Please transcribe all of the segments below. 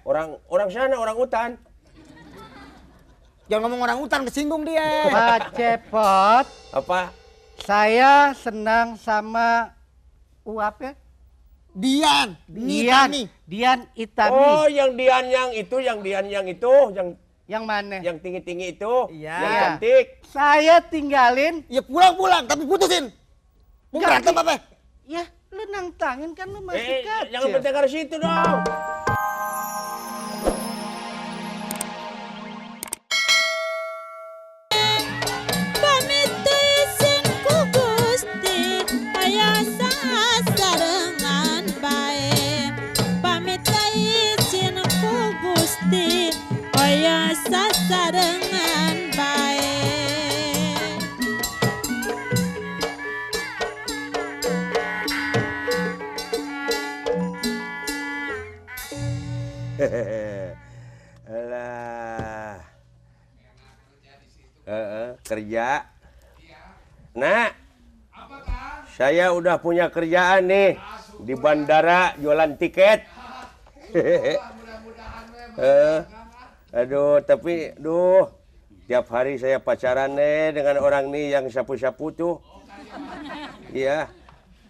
Orang sana, orang hutan. Jangan ngomong orang hutan, kesinggung dia. Pak Cepot. Apa? Saya senang sama Uap ya? Dian Itami. Oh, yang Dian yang itu, Yang mana? yang tinggi-tinggi itu, Iya. yang cantik. Saya tinggalin. Ya pulang, tapi putusin. Mau berantem apa? Ya, lu nantangin kan lu masih kecil. Jangan bertengkar situ dong. Dengan baik. Alah. Kerja. Nah, saya udah punya kerjaan nih di bandara jualan tiket. Aduh, tapi tiap hari saya pacaran nih dengan orang nih yang sapu-sapu tuh. Iya.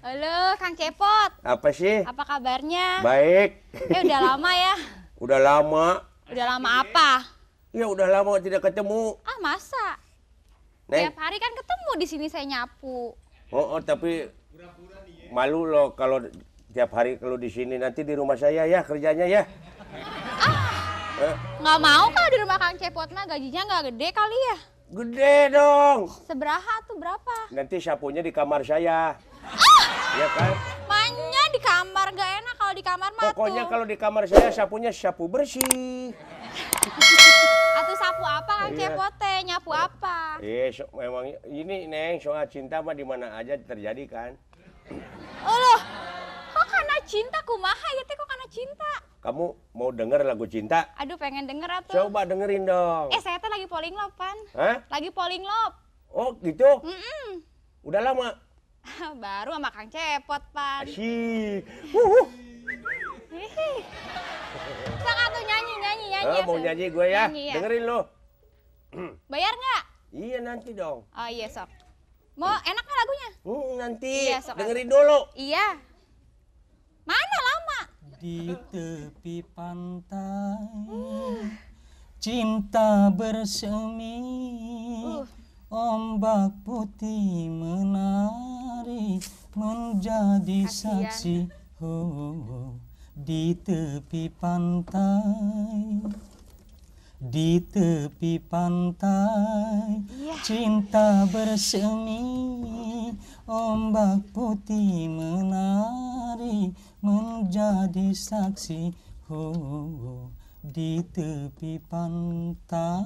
Halo, Kang Cepot. Apa sih? Apa kabarnya? Baik. Udah lama ya? Udah lama. Udah lama apa? Ya udah lama tidak ketemu. Ah, masa? Neng. Tiap hari kan ketemu di sini saya nyapu. Tapi malu loh kalau tiap hari kalau di sini, nanti di rumah saya ya kerjanya ya. Nggak mau kalau di rumah Kang Cepot mah gajinya nggak gede kali ya? Gede dong. Seberaha tuh berapa? Nanti sapunya di kamar saya. Ya kan? Mainnya di kamar gak enak kalau di kamar mah. Pokoknya tuh. kalau di kamar saya sapunya sapu bersih. Atau sapu apa Kang Iya. Cepot teh? Nyapu apa? Memang ini Neng, soal cinta mah di mana aja terjadi kan. Oh loh, kok karena cinta kumaha ya teh kok karena cinta? Kamu mau denger lagu cinta? Aduh pengen denger atuh. Coba dengerin dong. Saya teh lagi polling love pan. Hah? Lagi polling love. Oh gitu? Mm-mm. Udah lama? Baru sama Kang Cepot pan. Asyik. Hihi. Sok atuh nyanyi. Mau nyanyi gue ya? Nyanyi, ya. Dengerin lo. Bayar nggak? Iya nanti dong. Oh iya sok. Mau enak nggak lagunya? Nanti. Iya, sok. Dengerin dulu. Iya. Mana lama? Di tepi pantai cinta bersemi, ombak putih menari menjadi Kasian. saksi. Di tepi pantai, di tepi pantai, Iya. cinta bersemi, ombak putih menari menjadi saksi. Di tepi pantai.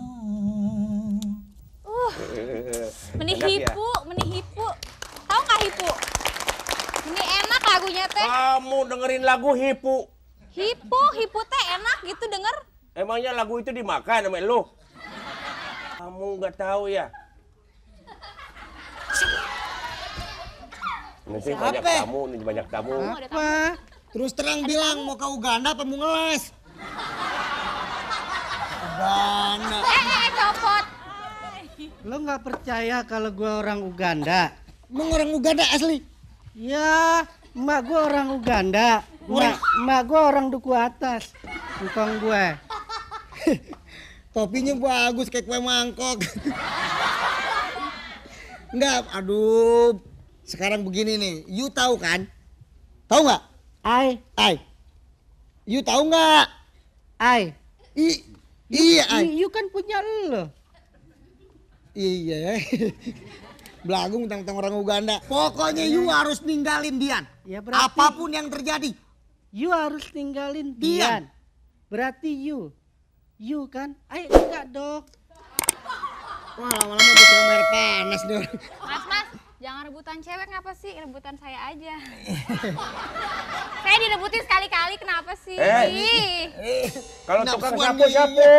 Menihipu. Tahu nggak hipu? Ini enak lagunya teh. Kamu dengerin lagu Hipu. Hipu teh enak gitu denger. Emangnya lagu itu dimakan sama lu? Kamu nggak tahu ya? Nanti banyak Siapa? tamu, nih banyak tamu. Ada tamu. Apa? Terus terang bilang mau ke Uganda apa mau ngeles? Uganda. Copot. Lo nggak percaya kalau gue orang Uganda? Emang orang Uganda asli? Ya, emak gue orang Uganda. Emak gue orang duku atas. Bukan gue. Topinya bagus kayak kue mangkok. Enggak, aduh. Sekarang begini nih, you tahu kan? Tahu nggak? Ai. You tahu nggak? Iya, You kan punya lo. Iya. Belagung tentang orang Uganda. Pokoknya you harus ninggalin Dian. Ya berarti Apapun yang terjadi. you harus tinggalin Dian. Dian. Berarti you kan? Enggak dong. Wah, lama-lama gue kena air panas nih. Mas, jangan rebutan cewek ngapa sih? Rebutan saya aja. Saya direbutin sekali-kali kenapa sih? Kalau Nah, tukang puan sapu-sapu,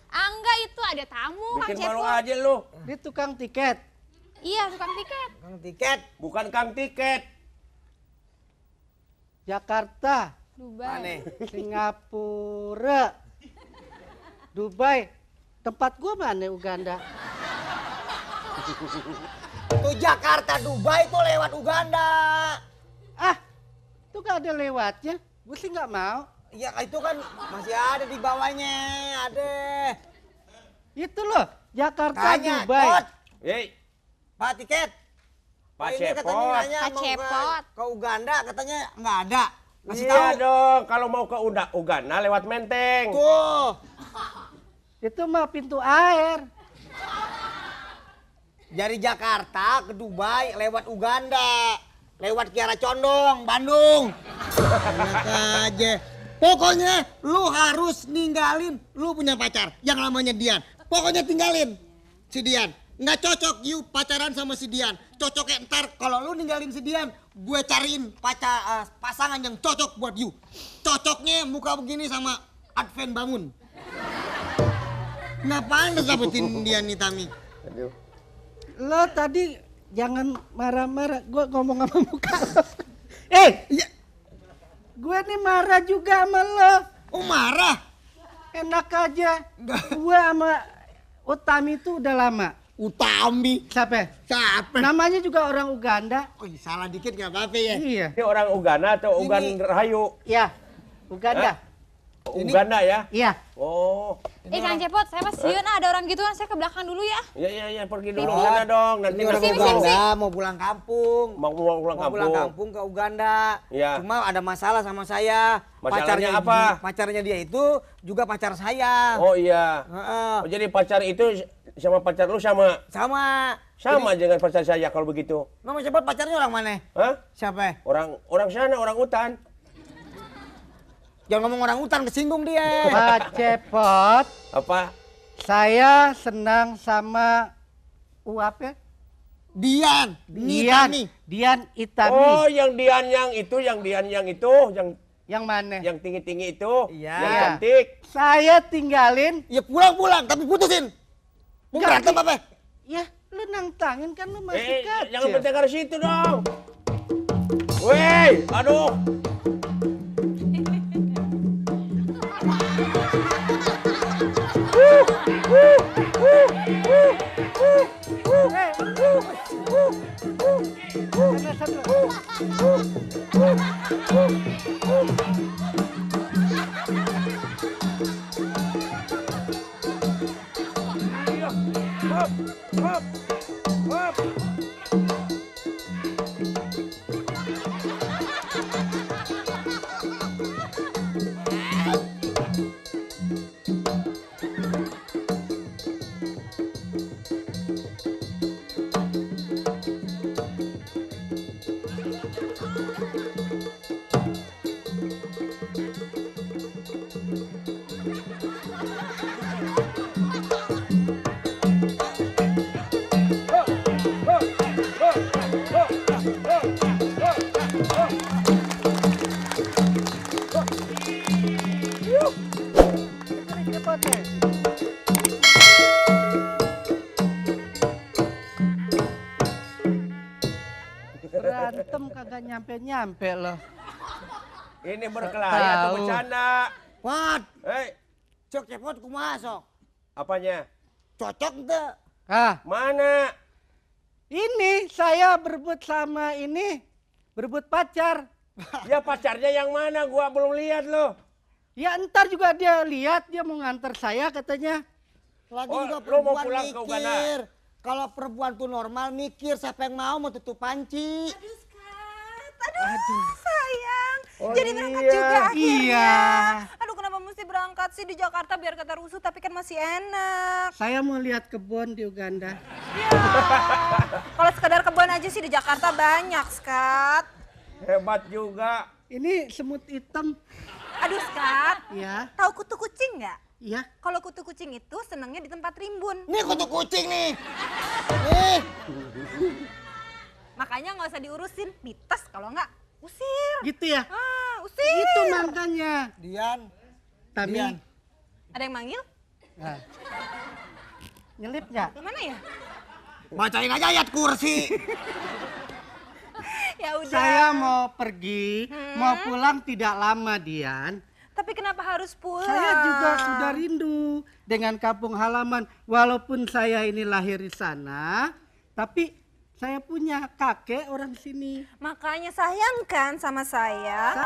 Enggak itu ada tamu Kang bikin malu Cepot. aja lu. Dia tukang tiket. Iya, tukang tiket. Kang tiket. Bukan kang tiket. Jakarta. Dubai. Singapura. Dubai. Tempat gua mana Uganda? Tuh Jakarta Dubai tuh lewat Uganda. Ah, itu gak ada lewatnya. Gue sih nggak mau. Ya itu kan masih ada di bawahnya, ada. Itu loh, Jakarta Tanya, Dubai. Cot. Hei, Pak tiket. Pak Ini katanya Cepot. nanya Pak mau Cepot. ke Uganda, katanya nggak ada. Kasih Iya tahu. dong, kalau mau ke Uganda lewat Menteng. Tuh. Itu mah pintu air. Dari Jakarta ke Dubai lewat Uganda. Lewat Kiara Condong, Bandung. Enak aja. Pokoknya lu harus ninggalin lu punya pacar yang namanya Dian. Pokoknya tinggalin si Dian. Nggak cocok you pacaran sama si Dian. Cocoknya ntar kalau lu ninggalin si Dian, gue cariin pasangan yang cocok buat you. Cocoknya muka begini sama Advent Bangun. Ngapain lu dapetin Dian nih Tami? Aduh. Lo tadi jangan marah-marah. Gue ngomong sama muka lo. Ya, Gue nih marah juga sama lo. oh marah? Enak aja. Nggak. Gue sama Utami itu udah lama. Utami. Siapa? Siapa? Namanya juga orang Uganda. Oh, salah dikit nggak apa-apa ya. Iya. Ini orang Uganda atau Ini. Ugan Rahayu? Ya, Uganda. Uganda ya? Iya. Oh, Kang Cepot, saya mas Yun, ada orang gituan, saya ke belakang dulu ya. iya pergi dulu Oh, sana dong. Nanti Ini orang ngasih tahu. Uganda mau pulang kampung. Mau pulang Mau pulang kampung ke Uganda. Iya. Cuma ada masalah sama saya. Masalahnya apa? Pacarnya dia itu juga pacar saya. Oh iya. Heeh. Oh, jadi pacar itu sama pacar lu sama? Sama. Sama dengan pacar saya kalau begitu. Nama Cepot pacarnya orang mana? Hah? Siapa? Orang sana, orang hutan. Jangan ngomong orang hutan, kesinggung dia. Pak Cepot, Apa? saya senang sama apa? Dian. Dian. Nih. Dian Itami. Oh, yang Dian yang itu, yang Yang mana? yang tinggi-tinggi itu, Iya. yang cantik. Saya tinggalin. Ya pulang-pulang, tapi putusin. Mau Nggak, berantem apa? Ya, lu nantangin kan lu masih kecil. Jangan bertengkar situ dong. Woi, aduh. Hop, hop, hop. Berantem kagak nyampe-nyampe loh. Ini berkelahi atau Tahu. bercanda? Wat, Hei, cok Cepot kumaha sok? apanya? Cocok ente? Ah, Mana? ini saya berebut sama ini. Berebut pacar. Ya pacarnya yang mana? Gua belum lihat loh. Ya ntar juga dia lihat, dia mau nganter saya katanya. Lagi Oh, juga lu mau perempuan pulang ke Uganda? mikir. Kalau perempuan tuh normal mikir, siapa yang mau tutup panci. Aduh, sayang. Oh, Jadi berangkat iya. juga akhirnya. Iya. Aduh, kenapa mesti berangkat sih di Jakarta biar kata rusuh tapi kan masih enak. Saya mau lihat kebun di Uganda. Ya. Kalau sekadar kebun aja sih di Jakarta banyak, Skat. Hebat juga. Ini semut hitam. Aduh, Skat. Ya, Tahu kutu kucing nggak? iya. Kalau kutu kucing itu senangnya di tempat rimbun. Nih kutu kucing nih. Nih. Makanya nggak usah diurusin, mites kalau nggak usir. Gitu ya. Usir. Itu makanya. Dian. Tami. Dian. Ada yang manggil? Nah. Nyelip nggak? Mana ya? Bacain aja ayat kursi. Ya udah. Saya mau pergi, mau pulang tidak lama, Dian. Tapi kenapa harus pulang? Saya juga sudah rindu dengan kampung halaman. Walaupun saya ini lahir di sana, tapi saya punya kakek orang sini. Makanya sayangkan sama saya.